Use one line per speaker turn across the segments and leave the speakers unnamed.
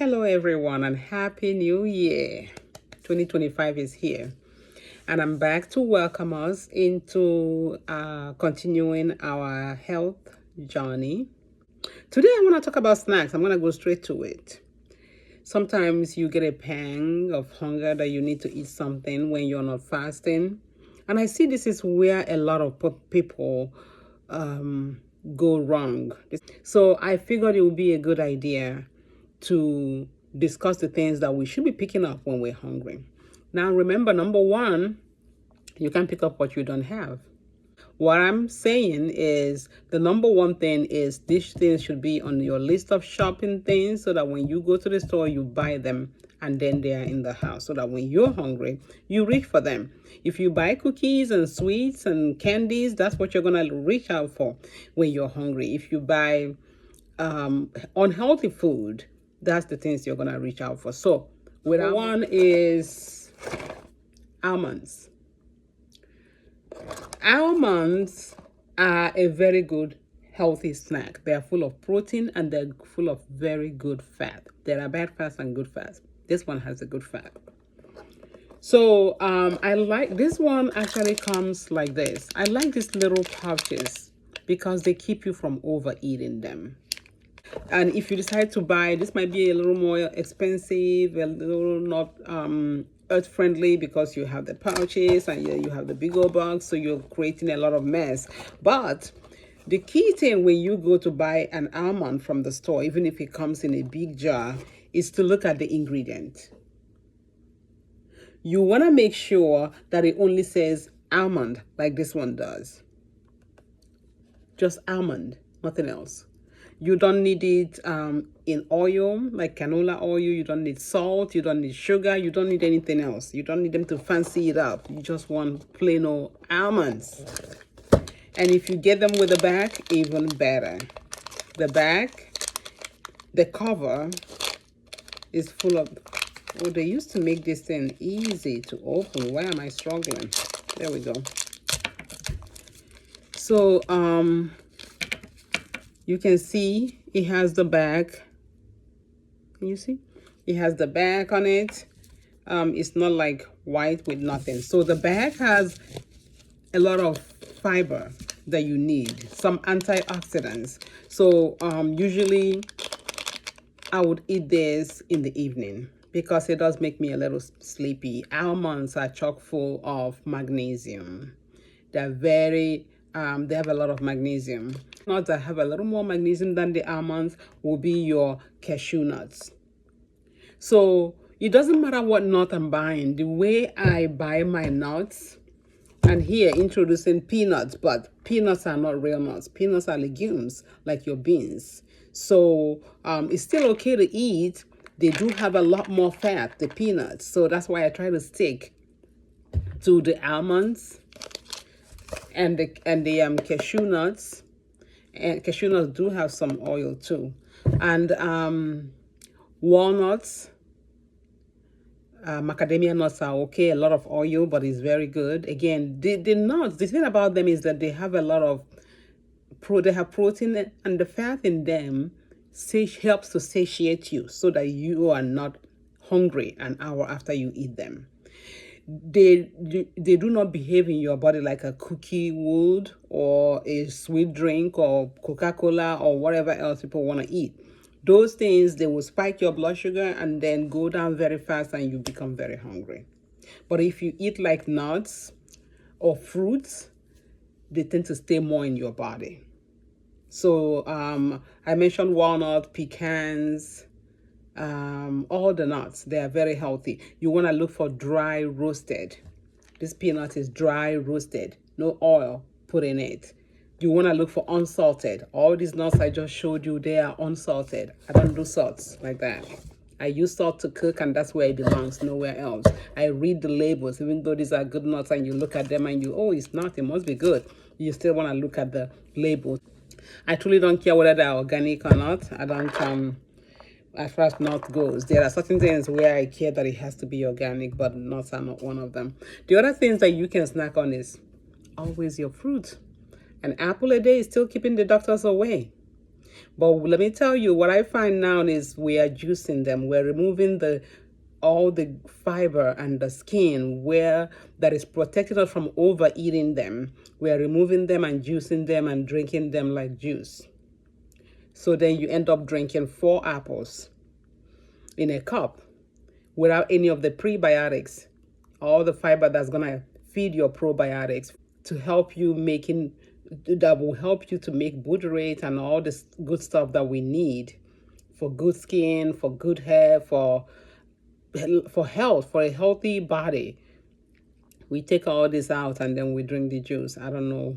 Hello everyone and Happy New Year. 2025 is here and I'm back to welcome us into continuing our health journey. Today I want to talk about snacks. I'm going to go straight to it. Sometimes you get a pang of hunger that you need to eat something when you're not fasting. And I see this is where a lot of people go wrong. So I figured it would be a good idea to discuss the things that we should be picking up when we're hungry. Now, remember, number one, you can't pick up what you don't have. What I'm saying is the number one thing is these things should be on your list of shopping things so that when you go to the store, you buy them and then they are in the house so that when you're hungry, you reach for them. If you buy cookies and sweets and candies, that's what you're going to reach out for when you're hungry. If you buy unhealthy food, that's the things you're going to reach out for. So, one is almonds. Almonds are a very good healthy snack. They are full of protein and they're full of very good fat. There are bad fats and good fats. This one has a good fat. So I like this one. Actually comes like this. I like these little pouches because they keep you from overeating them. And if you decide to buy, this might be a little more expensive, a little not earth friendly because you have the pouches and you have the big old box, so you're creating a lot of mess. But the key thing when you go to buy an almond from the store, even if it comes in a big jar, is to look at the ingredient. You want to make sure that it only says almond like this one does. Just almond, nothing else. You don't need it in oil, like canola oil. You don't need salt. You don't need sugar. You don't need anything else. You don't need them to fancy it up. You just want plain old almonds. And if you get them with the bag, even better. The bag, the cover is full of... Oh, they used to make this thing easy to open. Why am I struggling? There we go. So, you can see it has the bag. Can you see? It has the bag on it. It's not like white with nothing. So the bag has a lot of fiber that you need, some antioxidants. So usually I would eat this in the evening because it does make me a little sleepy. Almonds are chock full of magnesium. They're very they have a lot of magnesium. Nuts that have a little more magnesium than the almonds will be your cashew nuts. So it doesn't matter what nut I'm buying. The way I buy my nuts, and here introducing peanuts, but peanuts are not real nuts. Peanuts are legumes like your beans. So it's still okay to eat. They do have a lot more fat, the peanuts. So that's why I try to stick to the almonds and the cashew nuts. And cashew nuts do have some oil too. And walnuts, macadamia nuts are okay, a lot of oil, but it's very good. Again, the nuts, the thing about them is that they have a lot of they have protein, and the fat in them helps to satiate you so that you are not hungry an hour after you eat them. They do not behave in your body like a cookie would or a sweet drink or Coca-Cola or whatever else people want to eat. Those things, they will spike your blood sugar and then go down very fast and you become very hungry. But if you eat like nuts or fruits, they tend to stay more in your body. So I mentioned walnut, pecans, all the nuts, they are very healthy. You want to look for dry roasted. This peanut is dry roasted, no oil put in it. You want to look for unsalted. All these nuts I just showed you, they are unsalted. I don't do salts like that. I use salt to cook, and that's where it belongs, nowhere else. I read the labels. Even though these are good nuts and you look at them and you, oh, it's not, it must be good, you still want to look at the labels. I truly don't care whether they're organic or not. I don't as far as nut goes. There are certain things where I care that it has to be organic, but nuts are not one of them. The other things that you can snack on is always your fruit. An apple a day is still keeping the doctors away. But let me tell you, what I find now is we are juicing them. We're removing the all the fiber and the skin where that is protecting us from overeating them. We are removing them and juicing them and drinking them like juice. So then you end up drinking 4 apples in a cup without any of the prebiotics, all the fiber that's gonna feed your probiotics to help you making that will help you to make butyrate and all this good stuff that we need for good skin, for good hair, for health, for a healthy body. We take all this out and then we drink the juice. I don't know,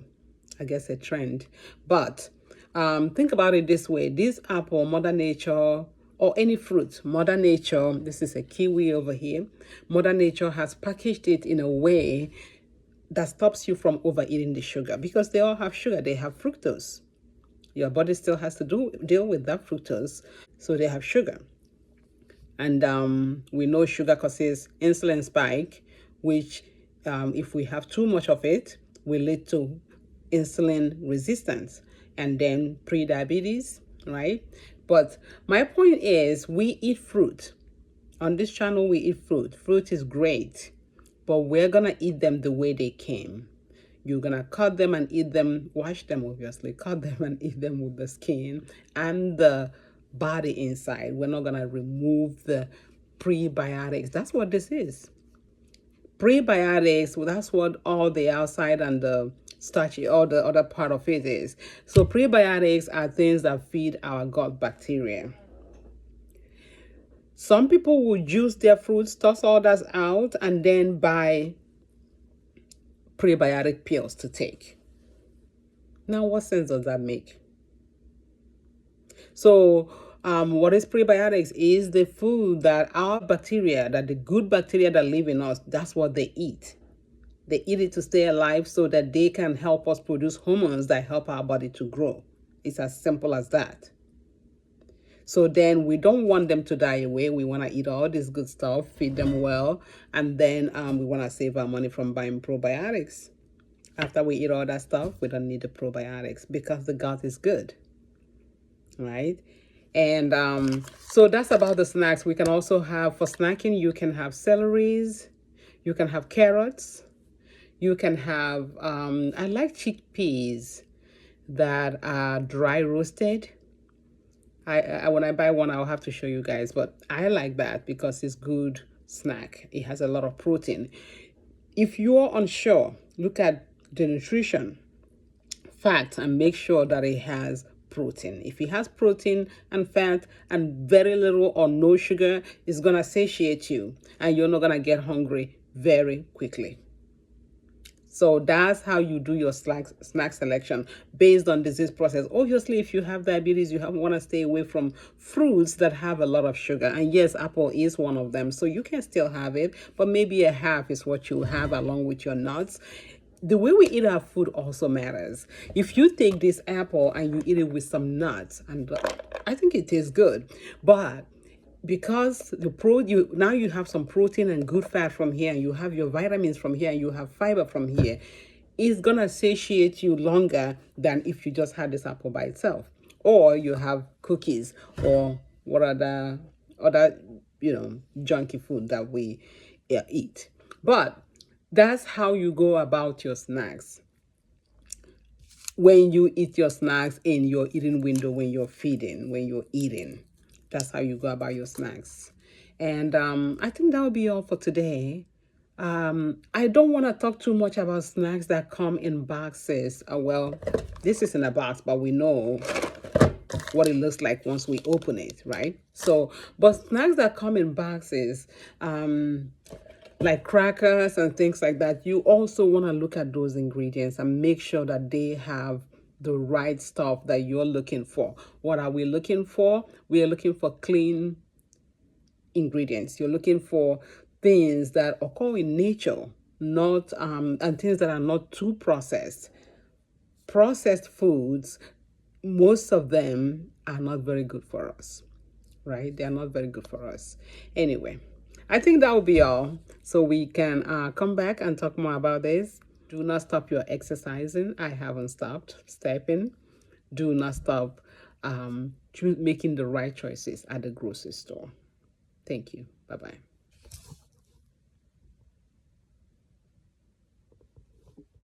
I guess a trend. But think about it this way. This apple, Mother Nature, or any fruit, Mother Nature, this is a kiwi over here. Mother Nature has packaged it in a way that stops you from overeating the sugar, because they all have sugar. They have fructose. Your body still has to deal with that fructose. So they have sugar. And we know sugar causes insulin spike, which if we have too much of it, will lead to insulin resistance and then pre-diabetes, right? But my point is, we eat fruit. On this channel, we eat fruit. Fruit is great, but we're gonna eat them the way they came. You're gonna cut them and eat them, wash them obviously, cut them and eat them with the skin and the body inside. We're not gonna remove the prebiotics. That's what this is. Prebiotics, well, that's what all the outside and the starchy, all the other part of it is. So prebiotics are things that feed our gut bacteria. Some people will juice their fruits, toss all that out, and then buy prebiotic pills to take. Now, what sense does that make? So, what is prebiotics is the food that our bacteria, that the good bacteria that live in us, that's what they eat. They eat it to stay alive so that they can help us produce hormones that help our body to grow. It's as simple as that. So then we don't want them to die away. We want to eat all this good stuff, feed them well, and then we want to save our money from buying probiotics. After we eat all that stuff, we don't need the probiotics because the gut is good, right? And so that's about the snacks. We can also have, for snacking, you can have celeries, you can have carrots, you can have, I like chickpeas that are dry roasted. I when I buy one, I'll have to show you guys, but I like that because it's good snack. It has a lot of protein. If you're unsure, look at the nutrition facts and make sure that it has protein. If it has protein and fat and very little or no sugar, it's gonna satiate you and you're not gonna get hungry very quickly. So that's how you do your snack selection based on disease process. Obviously, if you have diabetes, you want to stay away from fruits that have a lot of sugar. And yes, apple is one of them. So you can still have it, but maybe a half is what you have along with your nuts. The way we eat our food also matters. If you take this apple and you eat it with some nuts, and I think it tastes good, but because now you have some protein and good fat from here, and you have your vitamins from here, and you have fiber from here, it's gonna satiate you longer than if you just had this apple by itself, or you have cookies or what other junky food that we eat. But that's how you go about your snacks. When you eat your snacks in your eating window, when you're feeding, when you're eating, that's how you go about your snacks. And I think that will be all for today. I don't want to talk too much about snacks that come in boxes. Well, this is in a box, but we know what it looks like once we open it, right? So, but snacks that come in boxes, like crackers and things like that, you also want to look at those ingredients and make sure that they have the right stuff that you're looking for. What are we looking for? We are looking for clean ingredients. You're looking for things that occur in nature, not and things that are not too processed. Processed foods, most of them are not very good for us, right? They are not very good for us. Anyway, I think that will be all. So we can come back and talk more about this. Do not stop your exercising. I haven't stopped stepping. Do not stop making the right choices at the grocery store. Thank you. Bye bye.